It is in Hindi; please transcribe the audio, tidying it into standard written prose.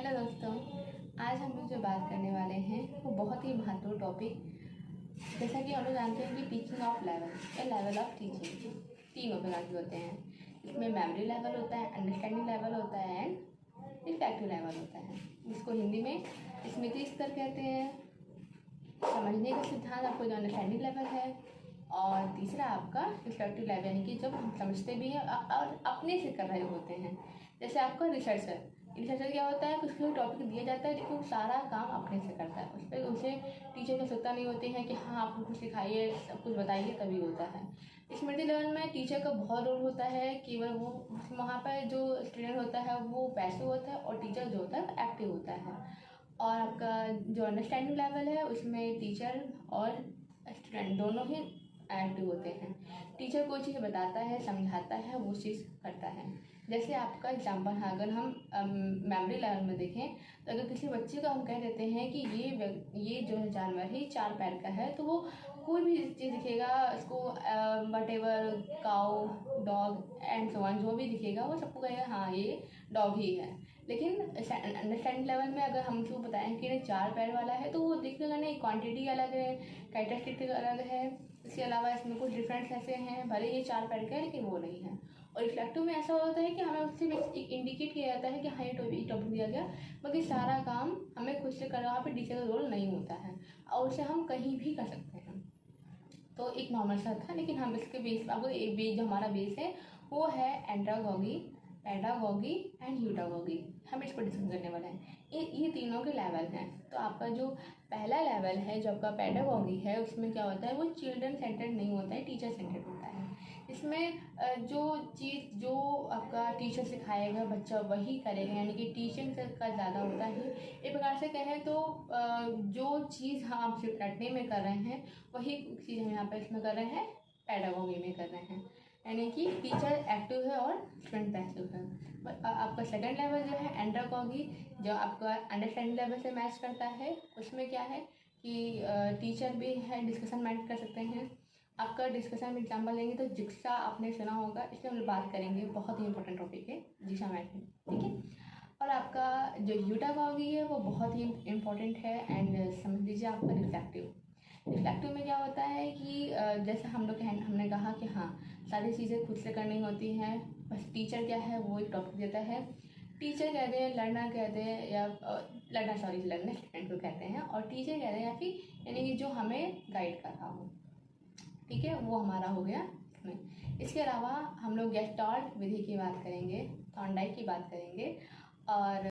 हेलो दोस्तों, आज हम लोग जो बात करने वाले हैं वो बहुत ही महत्वपूर्ण टॉपिक, जैसा कि हम लोग जानते हैं कि टीचिंग ऑफ लेवल या लेवल ऑफ टीचिंग 3 प्रकार के होते हैं। इसमें मेमोरी लेवल होता है, अंडरस्टैंडिंग लेवल होता है एंड रिफ्लेक्टिव लेवल होता है। इसको हिंदी में स्मृति स्तर कहते हैं। समझने का सिद्धांत आपको जो अंडरस्टैंडिंग लेवल है, और तीसरा आपका रिफ्लेक्टिव लेवल, यानी कि जब हम समझते भी हैं और अपने से कर रहे होते हैं। जैसे आपका रिसर्चर क्या होता है, कुछ टॉपिक दिया जाता है लेकिन सारा काम अपने से करता है। उस पर उसे टीचर की आवश्यकता नहीं होती है कि हाँ आप कुछ सिखाइए, सब कुछ बताइए, तभी होता है। स्मृति लेवल में टीचर का बहुत रोल होता है। केवल वो वहाँ पर जो स्टूडेंट होता है वो पैसिव होता है और टीचर जो होता है एक्टिव होता है। और आपका जो अंडरस्टैंडिंग लेवल है उसमें टीचर और स्टूडेंट दोनों ही एक्टिव होते हैं। टीचर कोई चीज़ बताता है, समझाता है, वो चीज़ करता है। जैसे आपका एग्जाम्पल है, अगर हम मेमोरी लेवल में देखें तो अगर किसी बच्चे को हम कह देते हैं कि ये जो है जानवर है 4 पैर का है, तो वो कोई भी चीज़ दिखेगा उसको, whatever cow, dog and so on, जो भी दिखेगा वो सबको कहेगा हाँ ये डॉग ही है। लेकिन अंडरस्टैंडिंग लेवल में अगर हम उसको बताएं कि 4 पैर वाला है, तो वो दिखेगा नहीं, क्वांटिटी अलग है, कैरेक्टरिस्टिक अलग है। इसके अलावा इसमें कुछ डिफरेंस ऐसे हैं, भले ये 4 पैर का है लेकिन वो नहीं है। और रिफ्लेक्टिव में ऐसा होता है कि हमें उससे इंडिकेट किया जाता है कि हाँ ये टॉपिक दिया गया, बाकी सारा काम हमें खुद से करना, वहाँ पर टीचर का रोल नहीं होता है और उसे हम कहीं भी कर सकते हैं। तो एक नॉर्मल सा था, लेकिन हम इसके बेस आपको एक बेस जो हमारा बेस है वो है एंड्रागॉगी, पैडागॉगी एंड ह्यूडागॉगी। हम इसको डिस्कस करने वाले हैं। ये तीनों के लेवल हैं। तो आपका जो पहला लेवल है जो आपका पैडागॉगी है, उसमें क्या होता है, वो चिल्ड्रन सेंटर्ड नहीं होता है, टीचर सेंटर्ड होता है। इसमें जो चीज़ जो आपका टीचर सिखाएगा बच्चा वही करेगा, यानी कि टीचिंग का ज़्यादा होता है। एक प्रकार से कहें तो जो चीज़ हम आप रटने में कर रहे हैं वही चीज़ हम यहाँ पर इसमें कर रहे हैं, पैडागॉगी में कर रहे हैं। यानी कि टीचर एक्टिव है और स्टूडेंट पैसिव है। आपका सेकंड लेवल जो है एंड्रागॉगी, जो आपका अंडरस्टैंडिंग लेवल से मैच करता है, उसमें क्या है कि टीचर भी है, डिस्कशन मैच कर सकते हैं। आपका डिस्कशन में एग्जाम्पल लेंगे तो जिक्सा आपने सुना होगा, इसमें हम बात करेंगे, बहुत ही इंपॉर्टेंट टॉपिक है जिक्सा मैचिंग, ठीक है। और आपका जो ह्यूडागॉगी है वो बहुत ही इम्पोर्टेंट है। एंड समझ लीजिए आपका रिफ्लेक्टिव में क्या होता है कि जैसे हमने कहा कि हाँ सारी चीज़ें खुद से करनी होती हैं, बस टीचर क्या है वो एक टॉपिक देता है। टीचर कहते हैं, लर्नर कहते हैं, या लर्नर स्टूडेंट को कहते हैं, और टीचर कहते हैं या फिर यानी कि जो हमें गाइड कर रहा हो, ठीक है, वो हमारा हो गया इसमें। इसके अलावा हम लोग गेस्टाल्ट विधि की बात करेंगे, थॉर्नडाइक की बात करेंगे, और